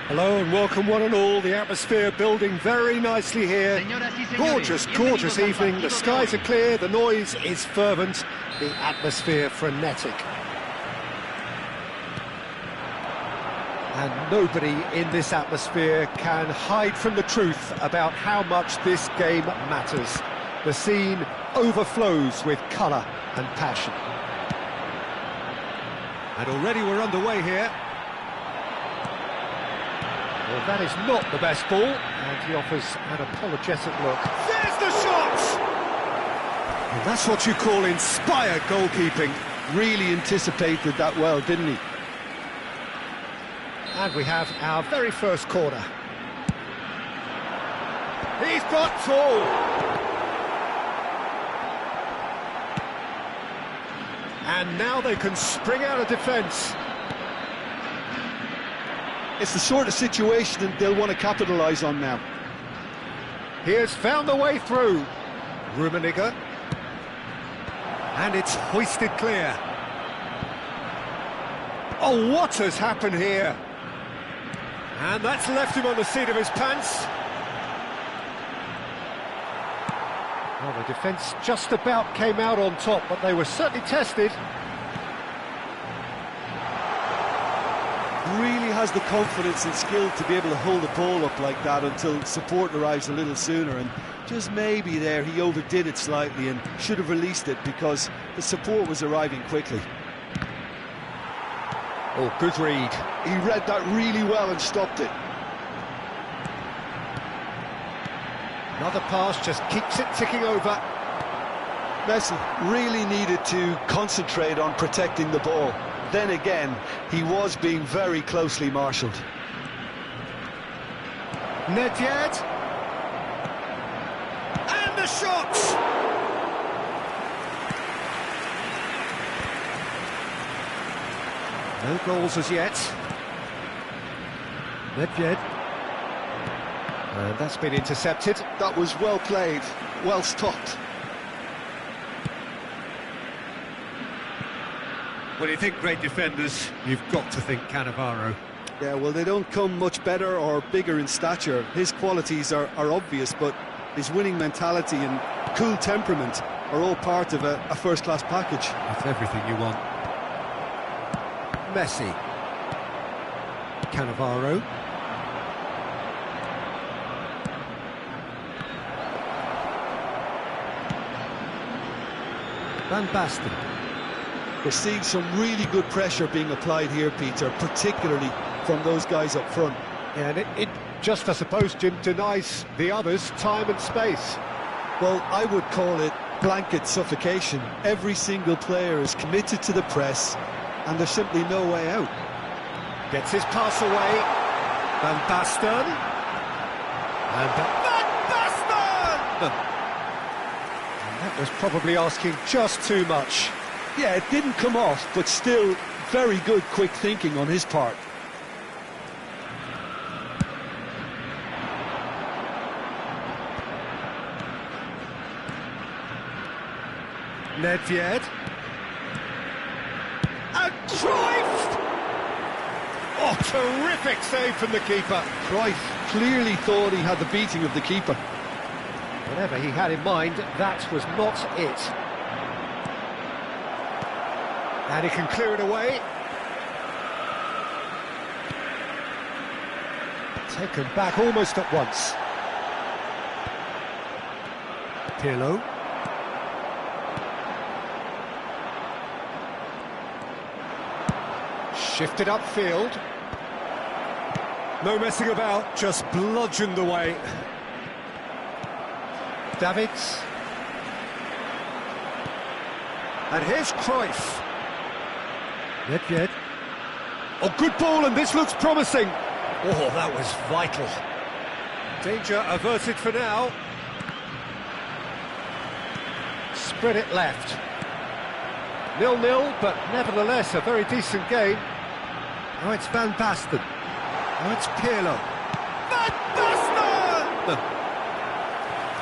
Hello and welcome one and all. The atmosphere building very nicely here. Gorgeous, gorgeous evening. The skies are clear, the noise is fervent, the atmosphere frenetic. And nobody in this atmosphere can hide from the truth about how much this game matters. The scene overflows with colour and passion. And already we're underway here. Well, that is not the best ball, and he offers an apologetic look. There's the shot! Well, that's what you call inspired goalkeeping. Really anticipated that well, didn't he? And we have our very first corner. He's got two! And now they can spring out of defence. It's the sort of situation that they'll want to capitalise on now. He has found the way through. Rummenigge. And it's hoisted clear. Oh, what has happened here? And that's left him on the seat of his pants. Well, the defence just about came out on top, but they were certainly tested. Really has the confidence and skill to be able to hold the ball up like that until support arrives a little sooner, and just maybe there he overdid it slightly and should have released it because the support was arriving quickly. Oh, good read. He read that really well and stopped it. Another pass just keeps it ticking over. Messi really needed to concentrate on protecting the ball. Then again, he was being very closely marshalled. Nedved. And the shot! No goals as yet. Nedved. And that's been intercepted. That was well played, well stopped. When you think great defenders, you've got to think Cannavaro. Yeah, well, they don't come much better or bigger in stature. His qualities are obvious, but his winning mentality and cool temperament are all part of a first-class package. That's everything you want. Messi. Cannavaro. Van Basten. We're seeing some really good pressure being applied here, Peter, particularly from those guys up front. Yeah, and it just, I suppose, Jim, denies the others time and space. Well, I would call it blanket suffocation. Every single player is committed to the press, and there's simply no way out. Gets his pass away. Van Basten. And Van Basten! And that was probably asking just too much. Yeah, it didn't come off, but still Very good quick thinking on his part. Nedved. And Cruyff! Oh, terrific save from the keeper. Cruyff clearly thought he had the beating of the keeper. Whatever he had in mind, that was not it. And he can clear it away. Taken back almost at once. Pirlo. Shifted upfield. No messing about, just bludgeoned away. Davids. And here's Cruyff. Nedved. Oh, good ball, and this looks promising. Oh, that was vital. Danger averted for now. Spread it left. 0-0, but nevertheless a very decent game. Now it's Van Basten. Now it's Pirlo. Van Basten!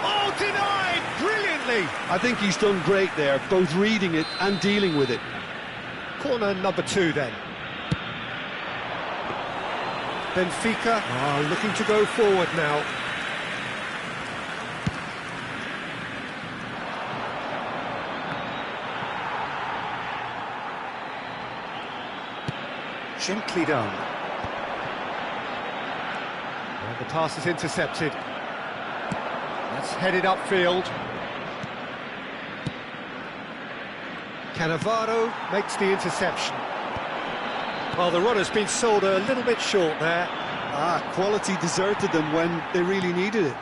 Oh, denied brilliantly. I think he's done great there, both reading it and dealing with it. Corner number 2 then. Benfica are looking to go forward now. Gently done. And the pass is intercepted. That's headed upfield. Cannavaro makes the interception. Well, the runner's been sold a little bit short there. Quality deserted them when they really needed it.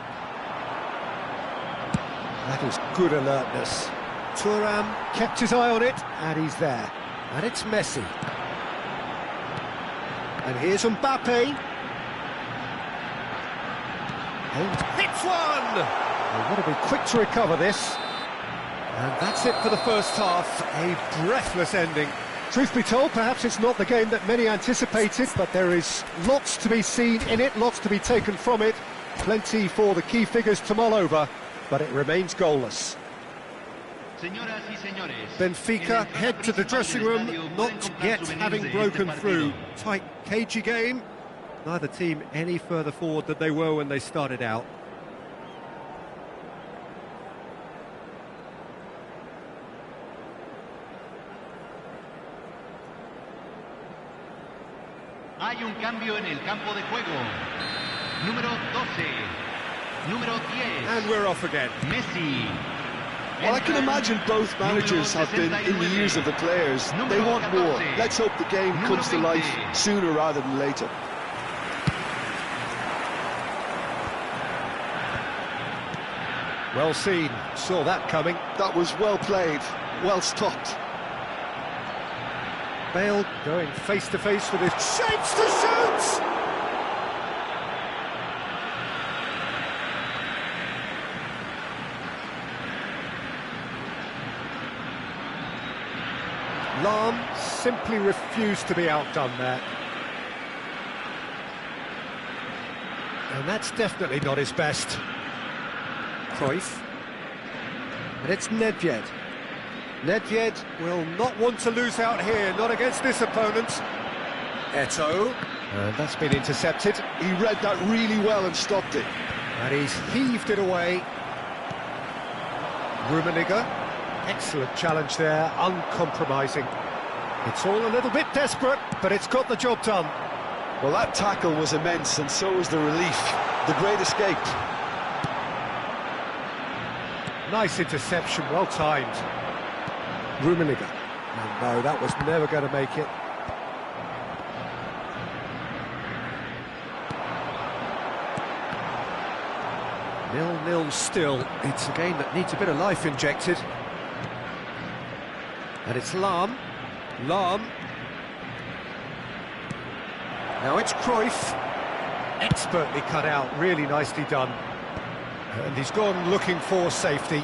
That is good alertness. Thuram kept his eye on it, and he's there. And it's Messi. And here's Mbappe. And hits one! They've got to be quick to recover this. And that's it for the first half. A breathless ending. Truth be told, perhaps it's not the game that many anticipated, but there is lots to be seen in it, lots to be taken from it. Plenty for the key figures to mull over, but it remains goalless. Benfica head to the dressing room, not yet having broken through. Tight, cagey game. Neither team any further forward than they were when they started out. Hay un cambio en el campo de juego. Número 12. Número 10. And we're off again. Messi. Well, I can imagine both managers have been in the ears of the players. They want more. Let's hope the game comes to life sooner rather than later. Well seen. Saw that coming. That was well played, well stopped. Bale going face-to-face with his shapes to shoot! Lahm simply refused to be outdone there. And that's definitely not his best. Cruyff. And it's Nedved. Nedved will not want to lose out here, not against this opponent. Eto'o. And that's been intercepted. He read that really well and stopped it. And he's heaved it away. Rummenigge. Excellent challenge there, uncompromising. It's all a little bit desperate, but it's got the job done. Well, that tackle was immense, and so was the relief. The great escape. Nice interception, well timed. Rummenigge. And no, that was never going to make it. Nil-nil still. It's a game that needs a bit of life injected. And it's Lahm. Lahm. Now it's Cruyff. Expertly cut out, really nicely done. And he's gone looking for safety.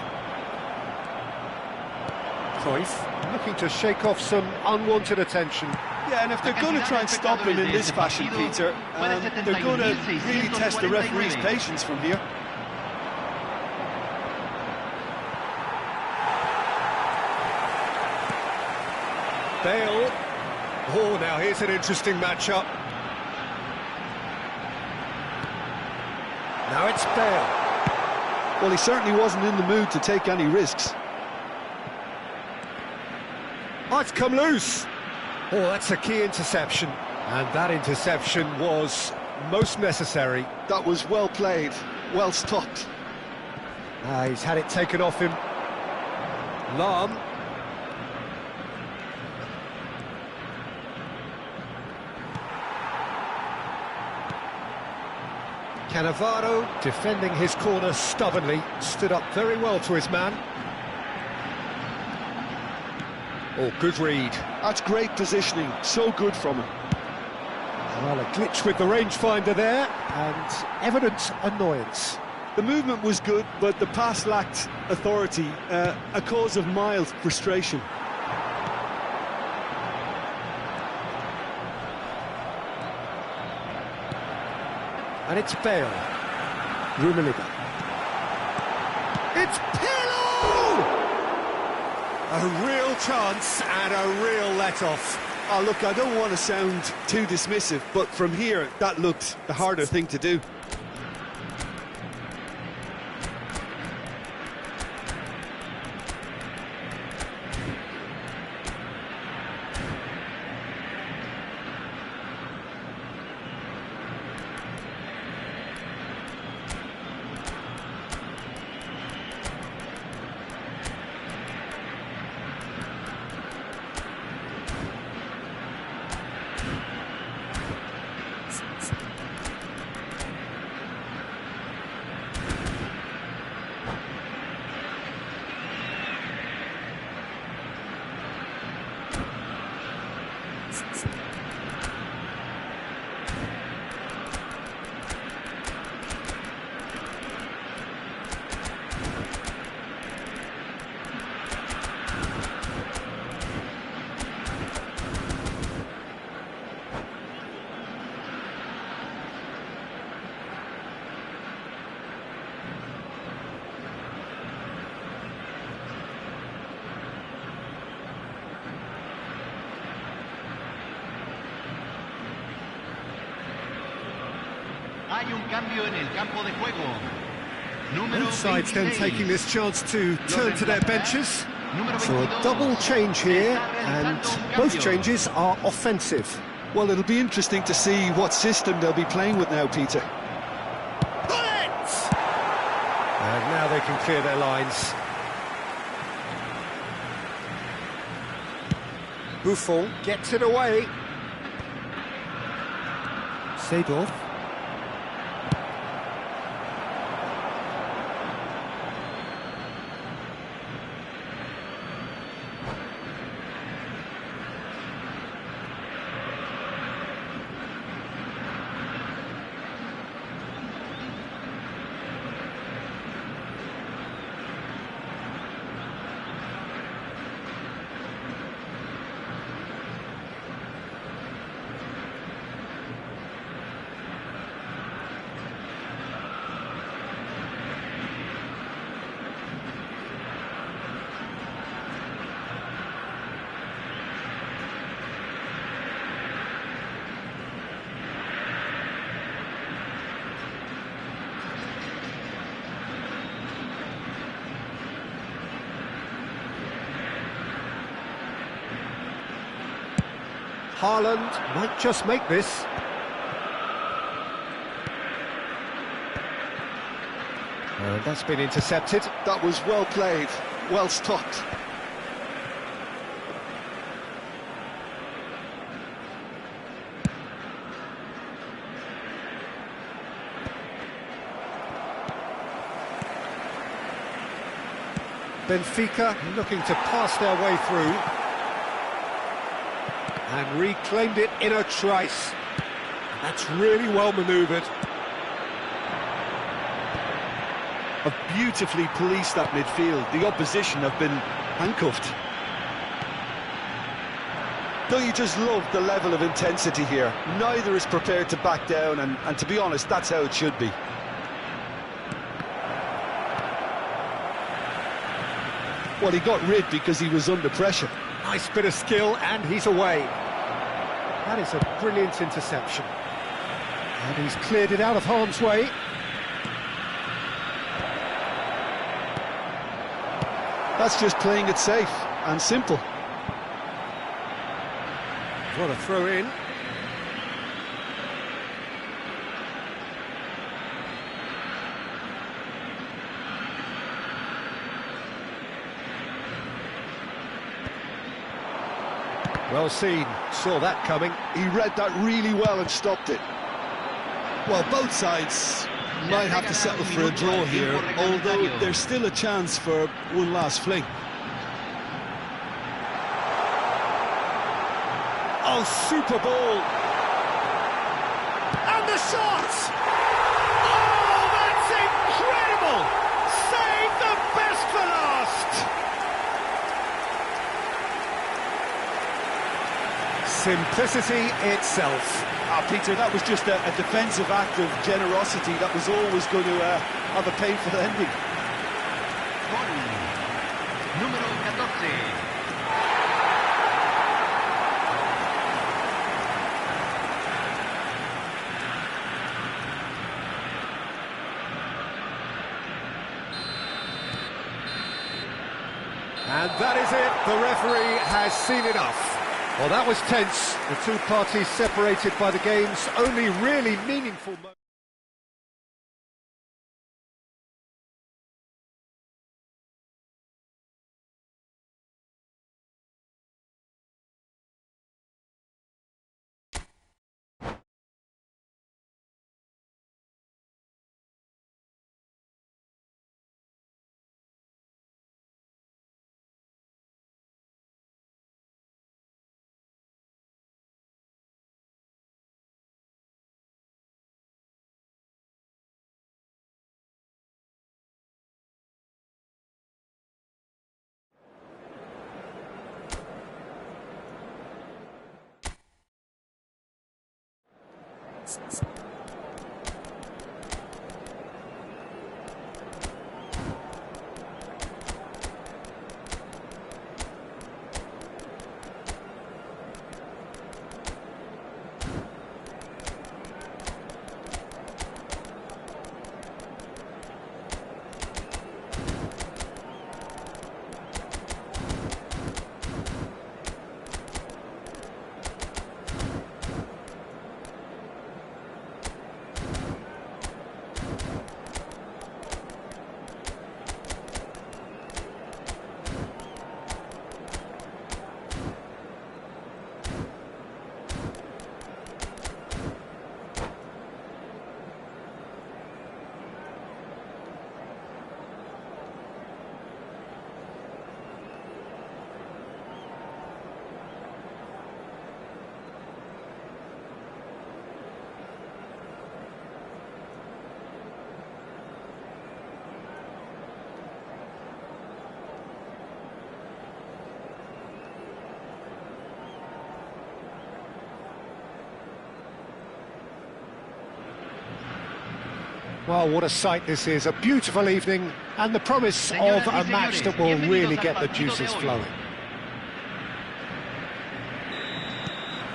Cruyff looking to shake off some unwanted attention. Yeah, and if they're going to try and stop him in this fashion, Peter, they're going to really test the referee's patience from here. Bale. Oh, now here's an interesting matchup. Now it's Bale. Well, he certainly wasn't in the mood to take any risks. Oh, it's come loose. Oh, that's a key interception. And that interception was most necessary. That was well played, well stopped. He's had it taken off him. Lam. Cannavaro, defending his corner stubbornly, stood up very well to his man. Oh, good read. That's great positioning, so good from him. Well, a glitch with the rangefinder there, and evident annoyance. The movement was good, but the pass lacked authority, a cause of mild frustration. And it's Bale. Rummenigge. It's Pirlo! A real chance and a real let-off. Oh, look, I don't want to sound too dismissive, but from here, that looked the harder thing to do. Hay un cambio en el campo de juego. Número Both sides then 26. taking this chance to turn to their benches. So a double change here, and both changes are offensive. Well, it'll be interesting to see what system they'll be playing with now, Peter. Bullets! And now they can clear their lines. Buffon gets it away. Seedorf. Haaland might just make this. And that's been intercepted. That was well played, well stopped. Benfica looking to pass their way through. And reclaimed it in a trice. That's really well manoeuvred. Have beautifully policed that midfield. The opposition have been handcuffed. Don't you just love the level of intensity here? Neither is prepared to back down, and to be honest, that's how it should be. Well, he got rid because he was under pressure. Nice bit of skill, and he's away. That is a brilliant interception. And he's cleared it out of harm's way. That's just playing it safe and simple. What a throw in. Well seen, saw that coming. He read that really well and stopped it. Well, both sides might have to settle for a draw here, although there's still a chance for one last fling. Oh, super ball! And the shot! Oh, that's incredible! Save the best for last! Simplicity itself. Peter, that was just a defensive act of generosity that was always going to have a painful ending. Gol. Número 14. And that is it, the referee has seen enough. Well, that was tense, the two parties separated by the game's only really meaningful moment. Well, what a sight this is, a beautiful evening, and the promise of a match that will really get the juices flowing.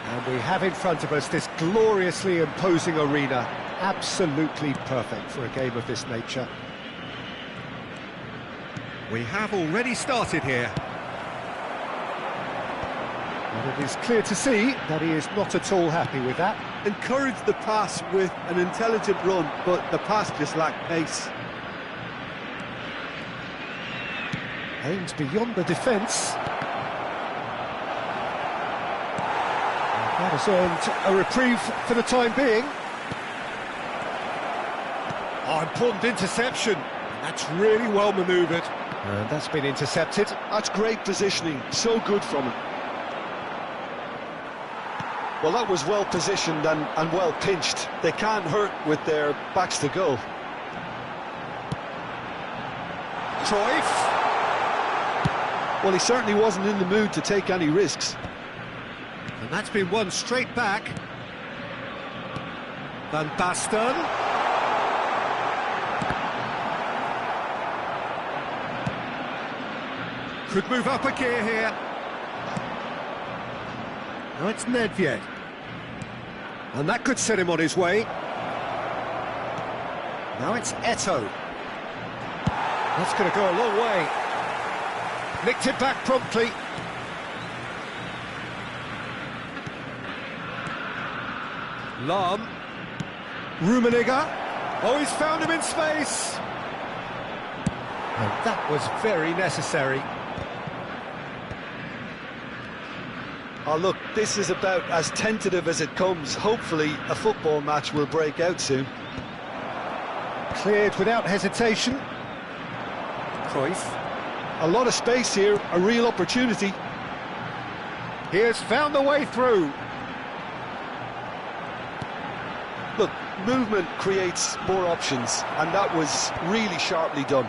And we have in front of us this gloriously imposing arena, absolutely perfect for a game of this nature. We have already started here. And it is clear to see that he is not at all happy with that. Encouraged the pass with an intelligent run, but the pass just lacked pace. Aims beyond the defence. That has earned a reprieve for the time being. Oh, important interception. That's really well manoeuvred. And that's been intercepted. That's great positioning, so good from him. Well, that was well positioned and well pinched. They can't hurt with their backs to goal. Cruyff. Well, he certainly wasn't in the mood to take any risks. And that's been won straight back. Van Basten. Could move up a gear here. Now it's Nedved. And that could set him on his way. Now it's Eto'o. That's going to go a long way. Nicked it back promptly. Lahm. Rummenigge. Oh, he's found him in space. And that was very necessary. Oh, look, this is about as tentative as it comes. Hopefully, a football match will break out soon. Cleared without hesitation. Cruyff. A lot of space here, a real opportunity. He has found the way through. Look, movement creates more options, and that was really sharply done.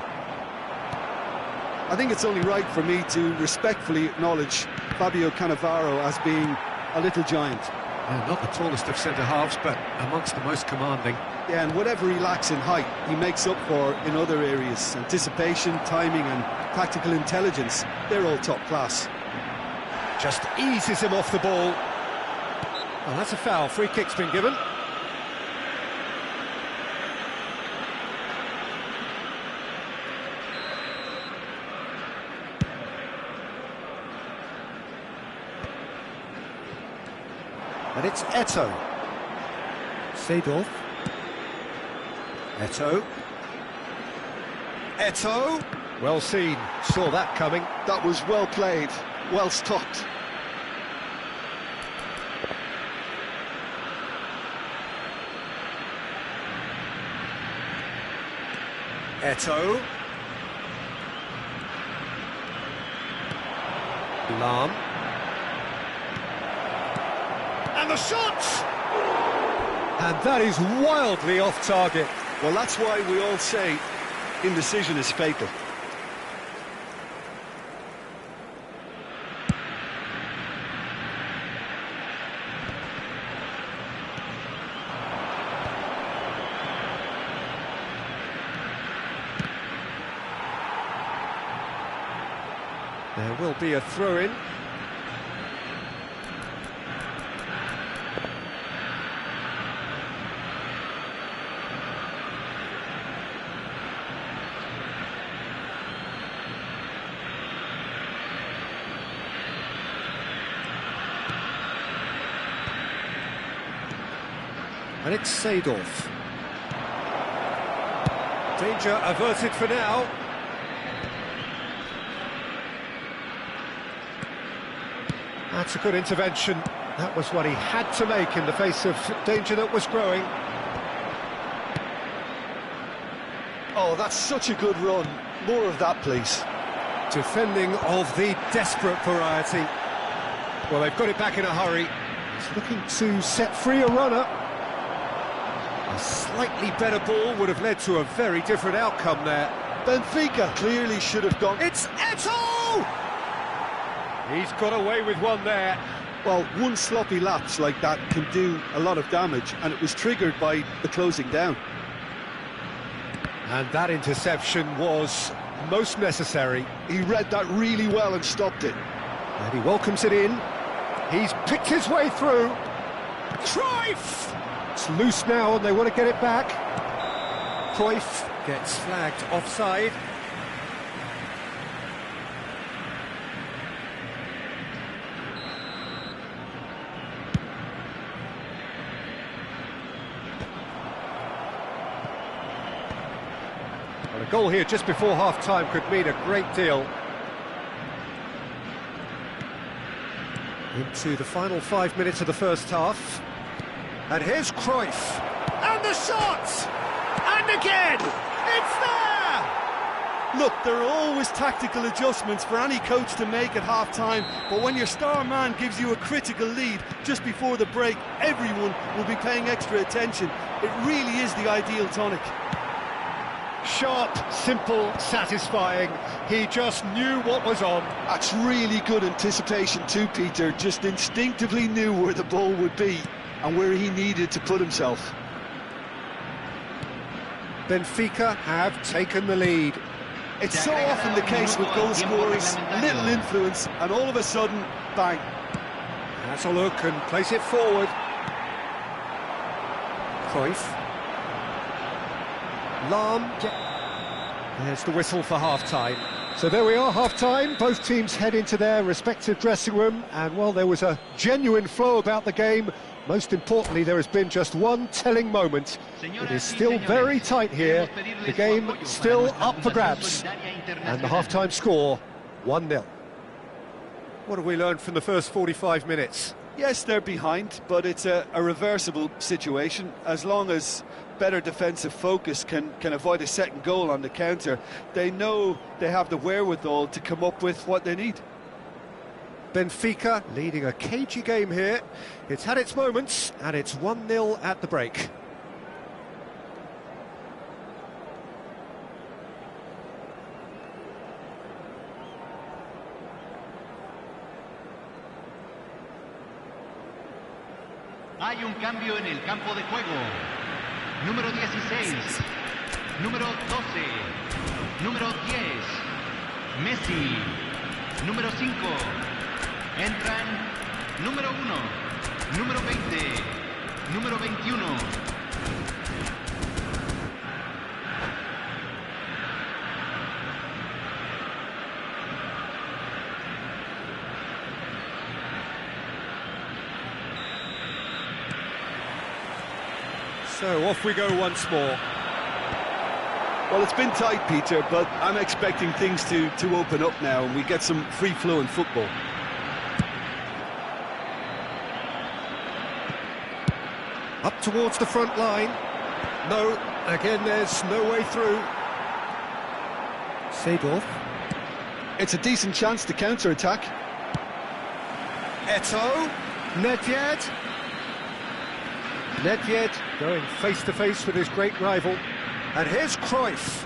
I think it's only right for me to respectfully acknowledge Fabio Cannavaro as being a little giant. Well, not the tallest of centre-halves, but amongst the most commanding. Yeah, and whatever he lacks in height, he makes up for in other areas. Anticipation, timing and tactical intelligence, they're all top class. Just eases him off the ball. Well, that's a foul. Free kick's been given. And it's Eto'o. Seedorf. Eto'o. Eto'o. Well seen. Saw that coming. That was well played, well stopped. Eto'o. Lahm. And the shot! And that is wildly off target. Well, that's why we all say indecision is fatal. There will be a throw-in. And it's Seedorf. Danger averted for now. That's a good intervention. That was what he had to make in the face of danger that was growing. Oh, that's such a good run. More of that, please. Defending of the desperate variety. Well, they've got it back in a hurry. He's looking to set free a runner. A slightly better ball would have led to a very different outcome there. Benfica clearly should have gone. It's Eto'o! He's got away with one there. Well, one sloppy lapse like that can do a lot of damage, and it was triggered by the closing down. And that interception was most necessary. He read that really well and stopped it. And he welcomes it in. He's picked his way through. Cruyff! It's loose now and they want to get it back. Cruyff gets flagged offside. Well, a goal here just before half-time could mean a great deal. Into the final 5 minutes of the first half. And here's Cruyff. And the shot! And again! It's there! Look, there are always tactical adjustments for any coach to make at half-time, but when your star man gives you a critical lead just before the break, everyone will be paying extra attention. It really is the ideal tonic. Sharp, simple, satisfying. He just knew what was on. That's really good anticipation too, Peter. Just instinctively knew where the ball would be and where he needed to put himself. Benfica have taken the lead. It's so often the case with goal scorers, little influence, and all of a sudden, bang. That's a look and place it forward. Cruyff. Lahm. There's the whistle for half-time. So there we are, half-time. Both teams head into their respective dressing room, and well, there was a genuine flow about the game. Most importantly, there has been just one telling moment. It is still very tight here. The game still up for grabs. And the half-time score, 1-0. What have we learned from the first 45 minutes? Yes, they're behind, but it's a reversible situation. As long as better defensive focus can avoid a second goal on the counter, they know they have the wherewithal to come up with what they need. Benfica leading a cagey game here. It's had its moments, and it's 1-0 at the break. Hay un cambio en el campo de juego. Número 16, número 12, número 10, Messi, número 5, entran número 1, número 20, número 21. So off we go once more. Well, it's been tight, Peter, but I'm expecting things to open up now and we get some free-flowing football. Up towards the front line. No, again, there's no way through. Seedorf. It's a decent chance to counter-attack. Eto'o. Nedved. Nedved going face-to-face with his great rival. And here's Cruyff.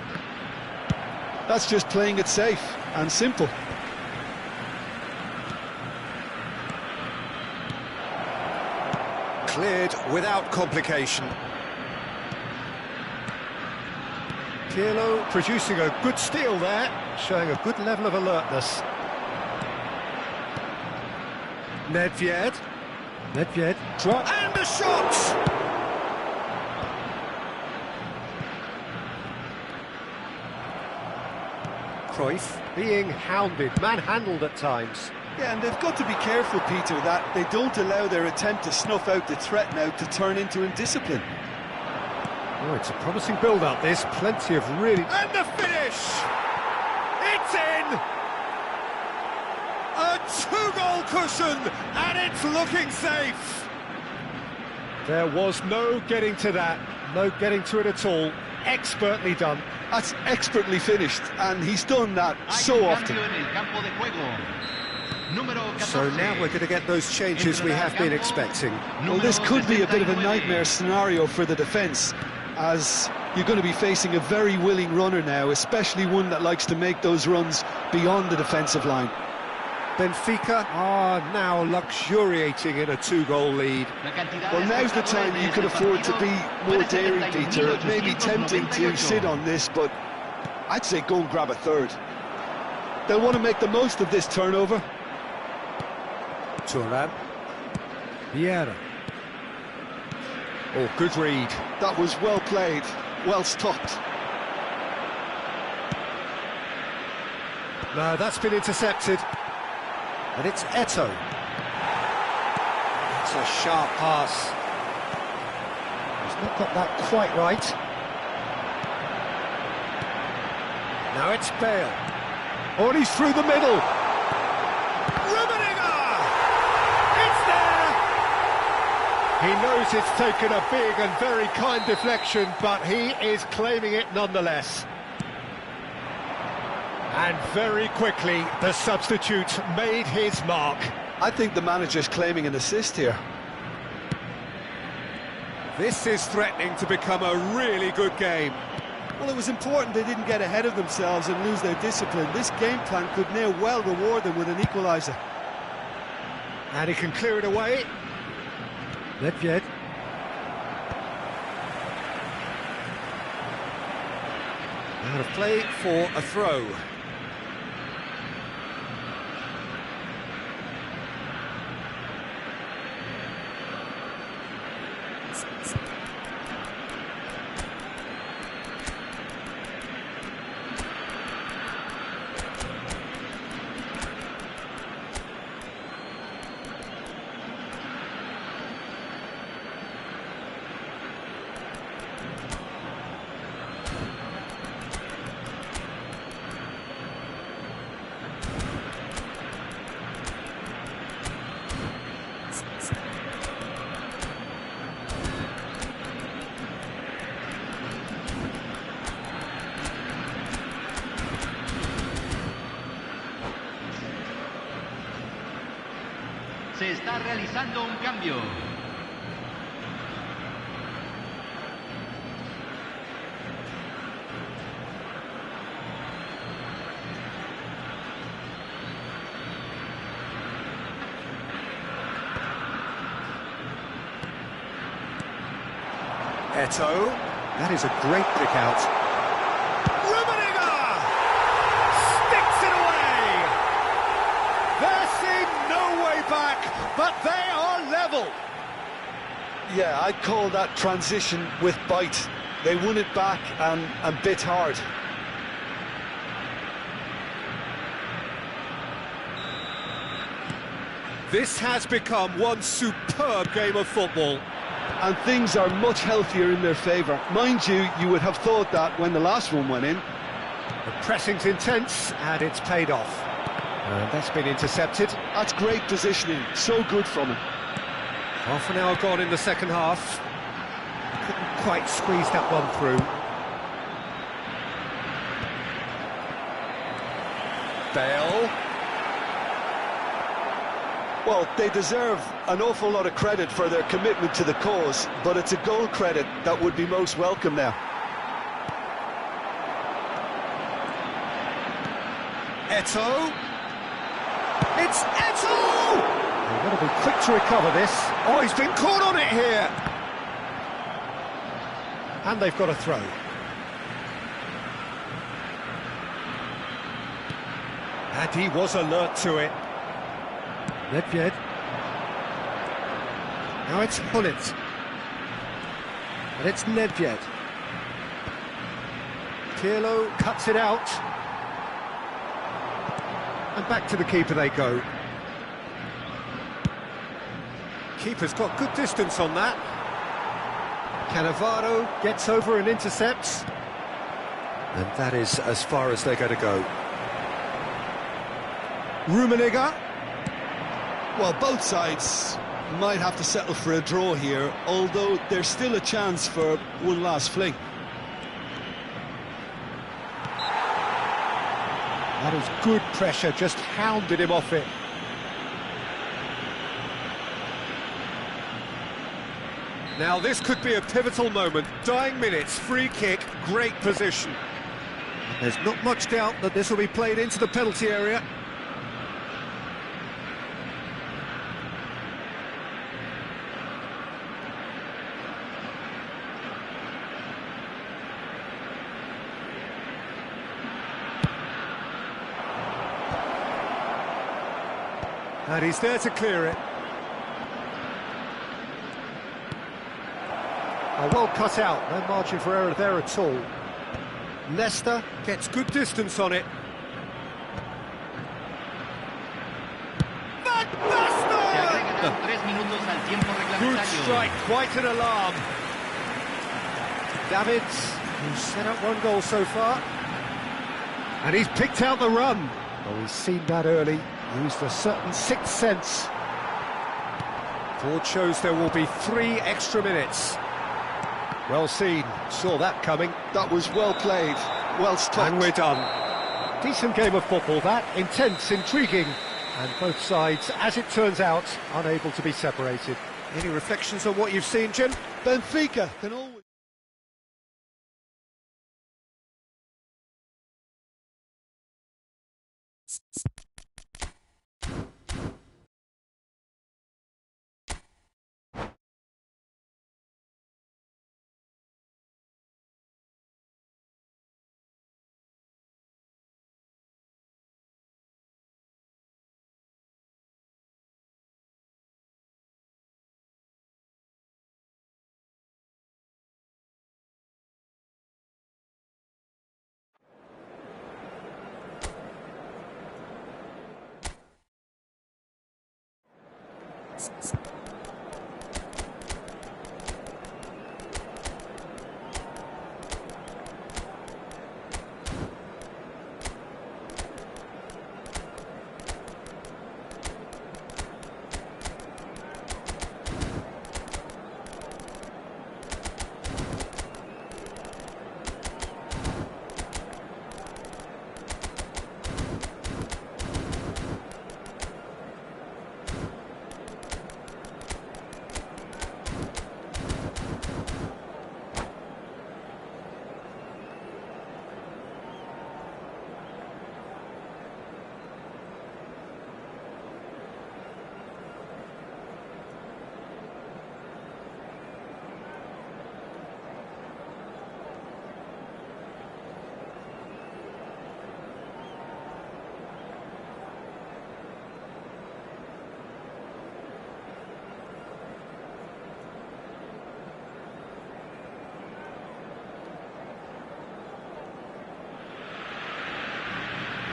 That's just playing it safe and simple. Cleared without complication. Pirlo producing a good steal there, showing a good level of alertness. Nedved. Nedved. And the shot! Cruyff being hounded, manhandled at times. Yeah, and they've got to be careful, Peter, that they don't allow their attempt to snuff out the threat now to turn into indiscipline. Oh, it's a promising build-up, this. Plenty of really... And the finish! It's in! A two-goal cushion, and it's looking safe! There was no getting to that, no getting to it at all. Expertly done. That's expertly finished, and he's done that so often. So now we're going to get those changes we have been expecting. Well, this could be a bit of a nightmare scenario for the defence, as you're going to be facing a very willing runner now, especially one that likes to make those runs beyond the defensive line. Benfica are now luxuriating in a two-goal lead. Well, now's the time you can afford to be more daring, Peter. It may be tempting to sit on this, but I'd say go and grab a third. They'll want to make the most of this turnover. Turan. Vieira. Oh, good read. That was well played, well stopped. No, that's been intercepted. And it's Eto'o. It's a sharp pass. He's not got that quite right. Now it's Bale. Oh, and he's through the middle. Rummenigge! It's there! He knows it's taken a big and very kind deflection, but he is claiming it nonetheless. And very quickly, the substitute made his mark. I think the manager's claiming an assist here. This is threatening to become a really good game. Well, it was important they didn't get ahead of themselves and lose their discipline. This game plan could now well reward them with an equaliser. And he can clear it away. Nedved. Out of play for a throw. Se está realizando un cambio. Eto, that is a great pick out. Rummenigge sticks it away. There seemed no way back, but they are level. Yeah, I'd call that transition with bite. They won it back and bit hard. This has become one superb game of football. And things are much healthier in their favour. Mind you, you would have thought that when the last one went in. The pressing's intense, and it's paid off. And that's been intercepted. That's great positioning, so good from him. Half an hour gone in the second half. Couldn't quite squeeze that one through. Bale. Well, they deserve an awful lot of credit for their commitment to the cause, but it's a goal credit that would be most welcome now. Eto. It's Eto! They've got to be quick to recover this. Oh, he's been caught on it here. And they've got a throw. And he was alert to it. Nedved. Now it's Hullet. And it's Nedved. Pirlo cuts it out. And back to the keeper they go. Keeper's got good distance on that. Cannavaro gets over and intercepts. And that is as far as they're going to go. Rummenigge. Well, both sides might have to settle for a draw here, although there's still a chance for one last fling. That is good pressure, just hounded him off it. Now this could be a pivotal moment. Dying minutes, free kick, great position. There's not much doubt that this will be played into the penalty area. And he's there to clear it. Oh, well cut out, no margin for error there at all. Leicester gets good distance on it. Good strike, quite an alarm. Davids, who's set up one goal so far. And he's picked out the run. Oh, he's seen that early. Used a certain sixth sense. Ford shows there will be 3 extra minutes. Well seen, saw that coming. That was well played, well stopped. And we're done. Decent game of football that, intense, intriguing, and both sides, as it turns out, unable to be separated. Any reflections on what you've seen, Jim? Benfica can always...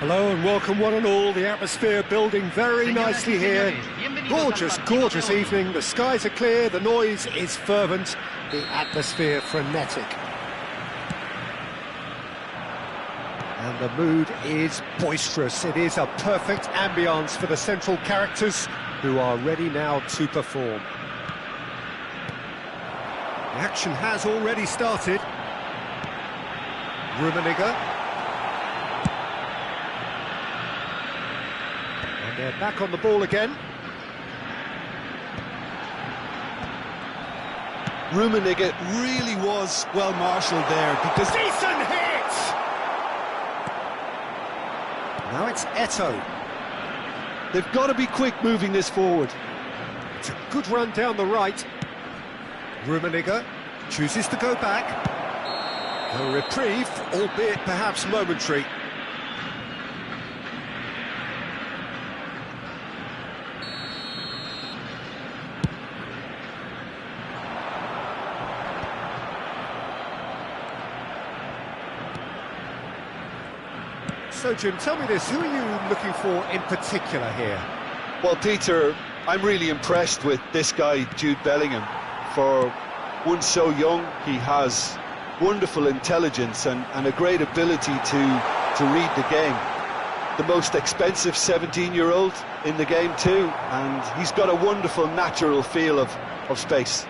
Hello and welcome one and all. The atmosphere building very nicely here. Gorgeous, gorgeous evening. The skies are clear, the noise is fervent, the atmosphere frenetic. And the mood is boisterous. It is a perfect ambience for the central characters who are ready now to perform. The action has already started. Rummenigge. And they're back on the ball again. Rummenigge really was well marshalled there because... Decent hit! Now it's Eto'o. They've got to be quick moving this forward. It's a good run down the right. Rummenigge chooses to go back. A reprieve, albeit perhaps momentary. So, Jim, tell me this, who are you looking for in particular here? Well, Peter, I'm really impressed with this guy, Jude Bellingham. For one so young, he has wonderful intelligence and a great ability to read the game. The most expensive 17-year-old in the game too, and he's got a wonderful natural feel of space.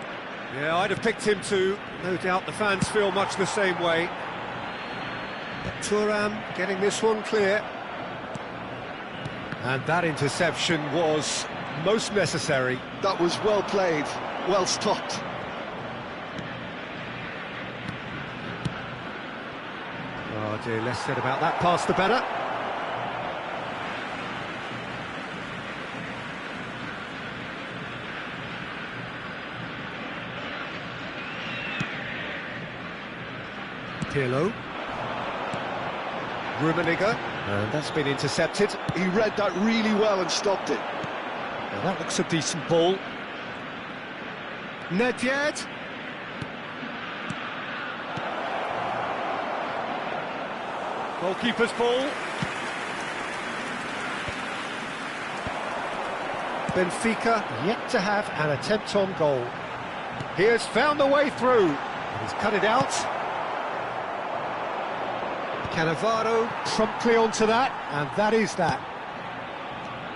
Yeah, I'd have picked him too. No doubt the fans feel much the same way. Thuram getting this one clear. And that interception was most necessary. That was well played, well stopped. Oh dear, less said about that pass the better. Pirlo. Rummenigge, and that's been intercepted. He read that really well and stopped it. Now that looks a decent ball. Nedved. Goalkeeper's ball. Benfica yet to have an attempt on goal. He has found the way through. He's cut it out. Cannavaro promptly onto that, and that is that.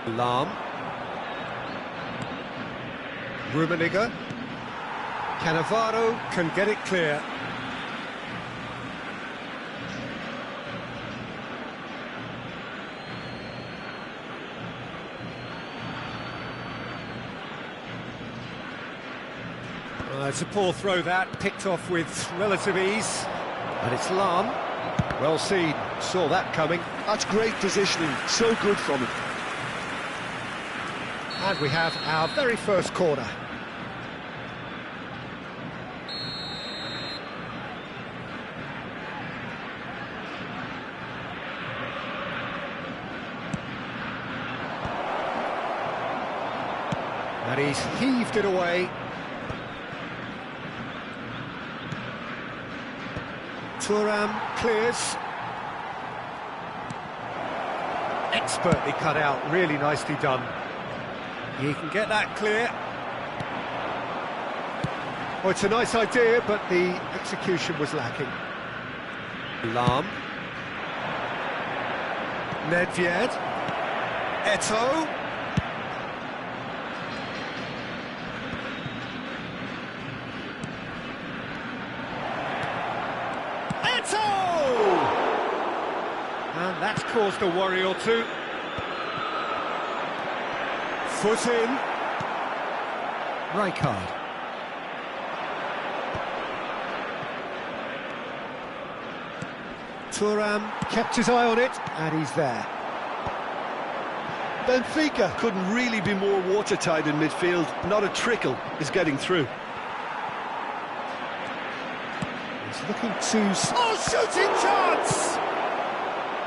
Lahm. Rummenigge. Cannavaro can get it clear. It's a poor throw that, picked off with relative ease. And it's Lahm. Well seen, saw that coming. That's great positioning, so good from him. And we have our very first corner. And he's heaved it away. Thuram clears. Expertly cut out, really nicely done. He can get that clear. Well, it's a nice idea, but the execution was lacking. Lahm. Nedved. Eto'o. Eto'o! And that's caused a worry or two. Foot in. Rijkaard. Thuram kept his eye on it, and he's there. Benfica couldn't really be more watertight in midfield. Not a trickle is getting through. He's looking to... Oh, shooting chance!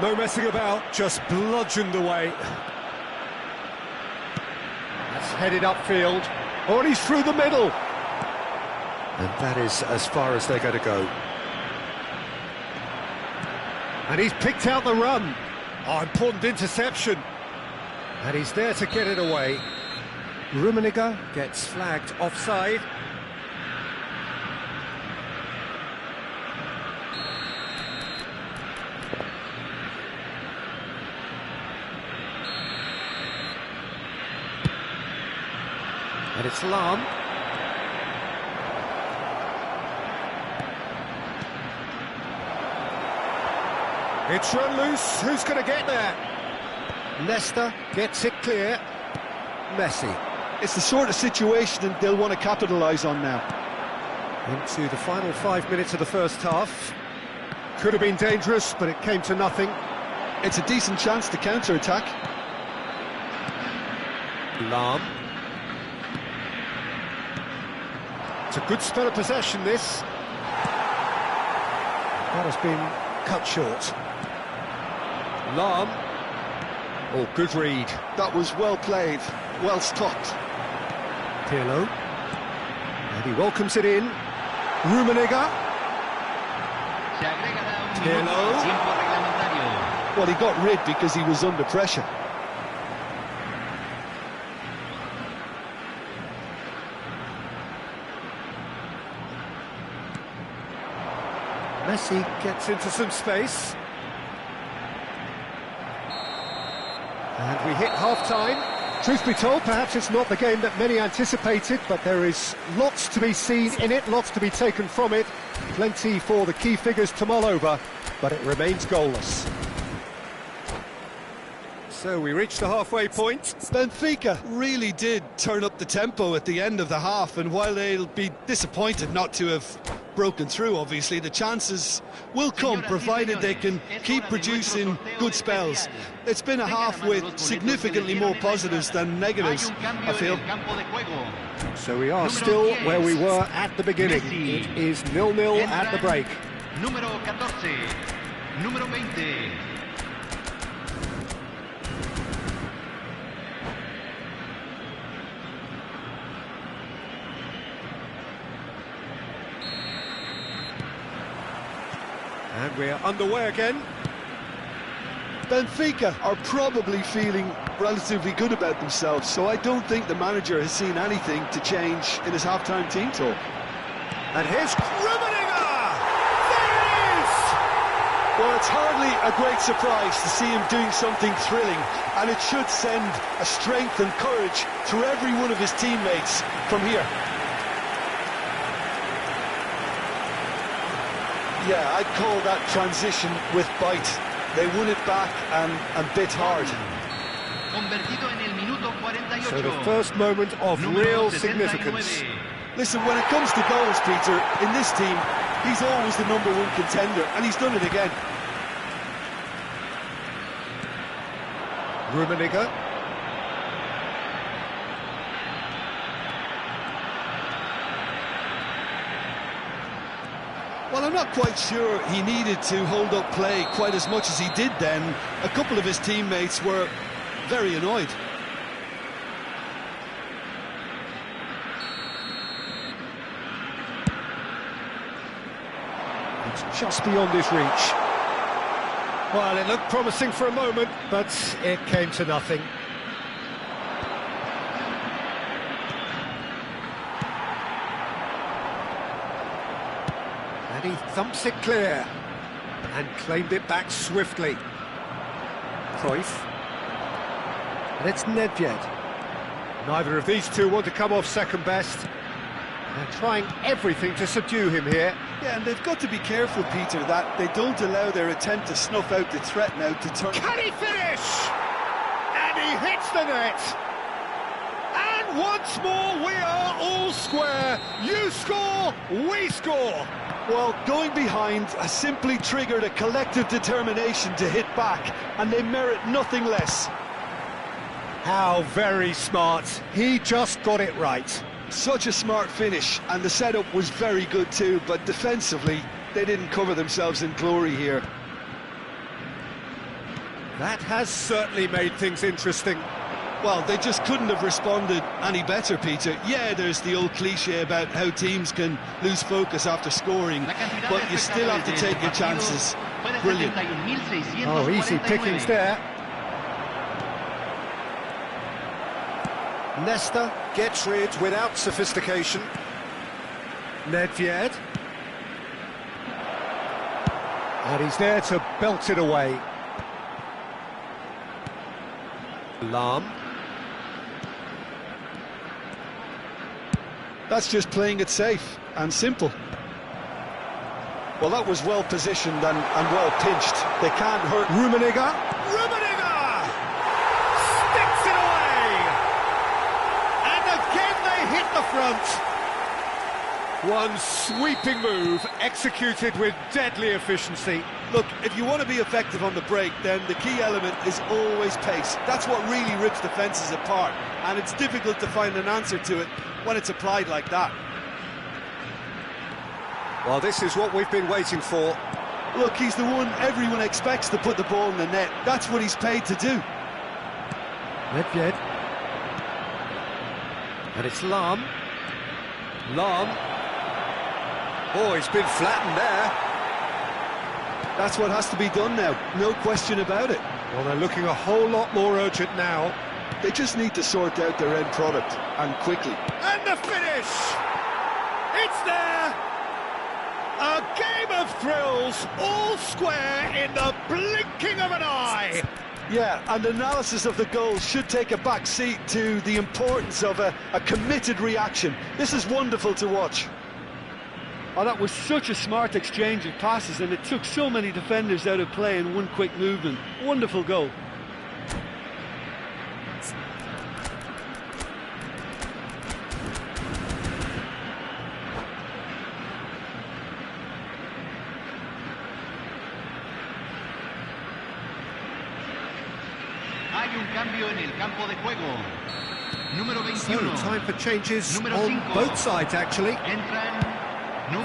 No messing about, just bludgeoned away. That's headed upfield. Oh, and he's through the middle. And that is as far as they're going to go. And he's picked out the run. Oh, important interception. And he's there to get it away. Rummenigge gets flagged offside. And it's Lahm. It's run loose, who's going to get there? Leicester gets it clear. Messi. It's the sort of situation they'll want to capitalise on now. Into the final 5 minutes of the first half. Could have been dangerous, but it came to nothing. It's a decent chance to counter-attack. Lahm. It's a good spell of possession, this. That has been cut short. Lahm. Oh, good read. That was well played, well stopped. Pirlo. And he welcomes it in. Rummenigge. Pirlo. Well, he got rid because he was under pressure. Messi gets into some space. And we hit half-time. Truth be told, perhaps it's not the game that many anticipated, but there is lots to be seen in it, lots to be taken from it. Plenty for the key figures to mull over, but it remains goalless. So we reach the halfway point. Benfica really did turn up the tempo at the end of the half, and while they'll be disappointed not to have broken through, obviously, the chances will come, provided they can keep producing good spells. It's been a half with significantly more positives than negatives, I feel. So we are still where we were at the beginning. It is 0-0 at the break. Número 14, número 20. And we're underway again. Benfica are probably feeling relatively good about themselves, so I don't think the manager has seen anything to change in his half-time team talk. And here's Rummenigge! There it is! Well, it's hardly a great surprise to see him doing something thrilling, and it should send a strength and courage to every one of his teammates from here. Yeah, I'd call that transition with bite. They won it back and bit hard. So the first moment of real significance. Listen, when it comes to goals, Peter, in this team, he's always the #1 contender, and he's done it again. Rummenigge. Well, I'm not quite sure he needed to hold up play quite as much as he did then. A couple of his teammates were very annoyed. It's just beyond his reach. Well, it looked promising for a moment, but it came to nothing. thumps it clear and claimed it back swiftly. Cruyff. And it's Nedved. Neither of these two want to come off second best. They're trying everything to subdue him here. Yeah, and they've got to be careful, Peter, that they don't allow their attempt to snuff out the threat now to turn... Can he finish? And he hits the net. And once more we are all square. You score, we score. Well, going behind has simply triggered a collective determination to hit back, and they merit nothing less. How very smart. He just got it right. Such a smart finish, and the setup was very good too, but defensively, they didn't cover themselves in glory here. That has certainly made things interesting. Well, they just couldn't have responded any better, Peter. Yeah, there's the old cliche about how teams can lose focus after scoring, but you still have to take your chances. Brilliant. Oh, easy pickings there. Nesta gets rid without sophistication. Nedved. And he's there to belt it away. Lahm. That's just playing it safe and simple. Well, that was well positioned and well pinched. They can't hurt. Rummenigge. Rummenigge! Sticks it away! And again they hit the front. One sweeping move, executed with deadly efficiency. Look, if you want to be effective on the break, then the key element is always pace. That's what really rips defences apart, and it's difficult to find an answer to it when it's applied like that. Well, this is what we've been waiting for. Look, he's the one everyone expects to put the ball in the net. That's what he's paid to do. Nedved. And it's Lahm. Lahm. Oh, he's been flattened there. That's what has to be done now, no question about it. Well, they're looking a whole lot more urgent now. They just need to sort out their end product, and quickly. And the finish! It's there! A game of thrills, all square in the blinking of an eye! Yeah, and analysis of the goal should take a back seat to the importance of a committed reaction. This is wonderful to watch. Oh, that was such a smart exchange of passes, and it took so many defenders out of play in one quick movement. Wonderful goal. Hay un cambio en el campo de juego. Número 21. So, time for changes Número on 5. both sides, actually. Entran.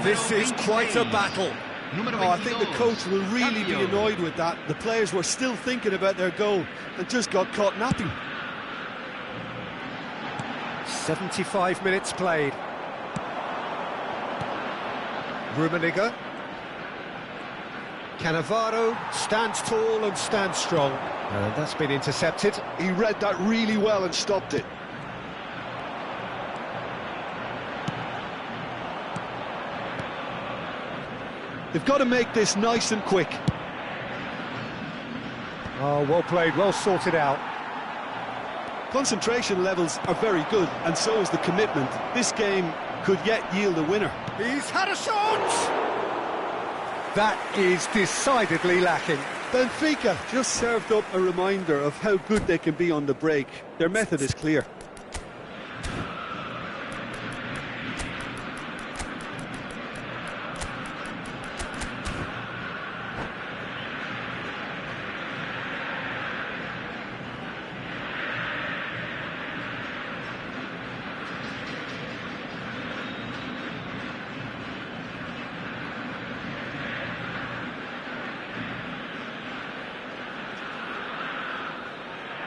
This is quite a battle. Oh, I think the coach will really be annoyed with that. The players were still thinking about their goal and just got caught napping. 75 minutes played. Rummenigge. Cannavaro stands tall and stands strong. And that's been intercepted. He read that really well and stopped it. They've got to make this nice and quick. Oh, well played, well sorted out. Concentration levels are very good, and so is the commitment. This game could yet yield a winner. He's had a shot! That is decidedly lacking. Benfica just served up a reminder of how good they can be on the break. Their method is clear.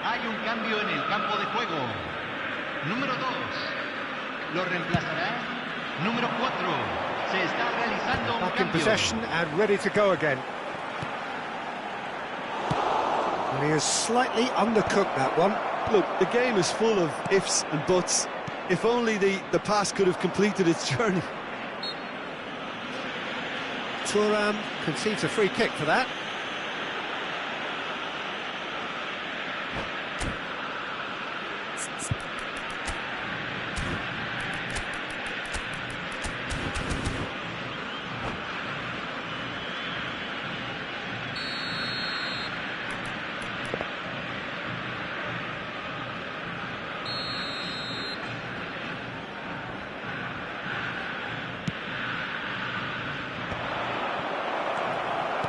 Hay un cambio en el campo de juego. Número 2. Lo reemplazará. Número 4. Se está realizando un Back in cambio. possession and ready to go again. And he has slightly undercooked that one. Look, the game is full of ifs and buts. If only the pass could have completed its journey. Thuram concedes a free kick for that.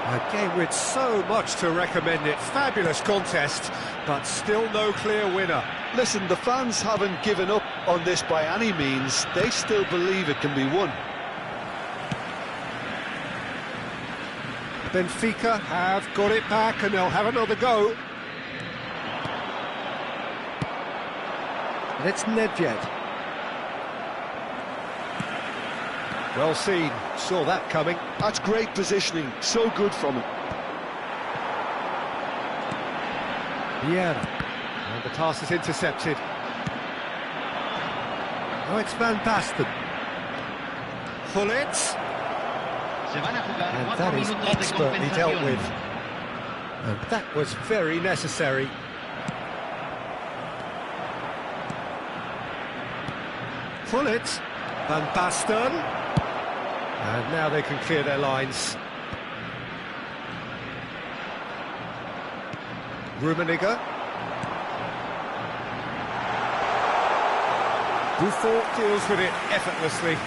A game with so much to recommend it. Fabulous contest, but still no clear winner. Listen, the fans haven't given up on this by any means. They still believe it can be won. Benfica have got it back and they'll have another go. And it's Nedved. Well seen, saw that coming. That's great positioning, so good from him. Vieira, and the pass is intercepted. Oh, it's Van Basten. Gullit, and that is expertly dealt with. And that was very necessary. Gullit, Van Basten. And now they can clear their lines. Rummenigge. Buffon deals with it effortlessly.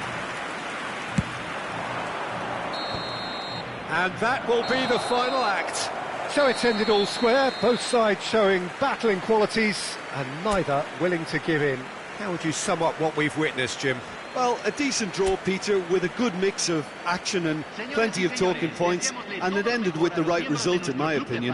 And that will be the final act. So it's ended all square, both sides showing battling qualities and neither willing to give in. How would you sum up what we've witnessed, Jim? Well, a decent draw, Peter, with a good mix of action and plenty of talking points, and it ended with the right result, in my opinion.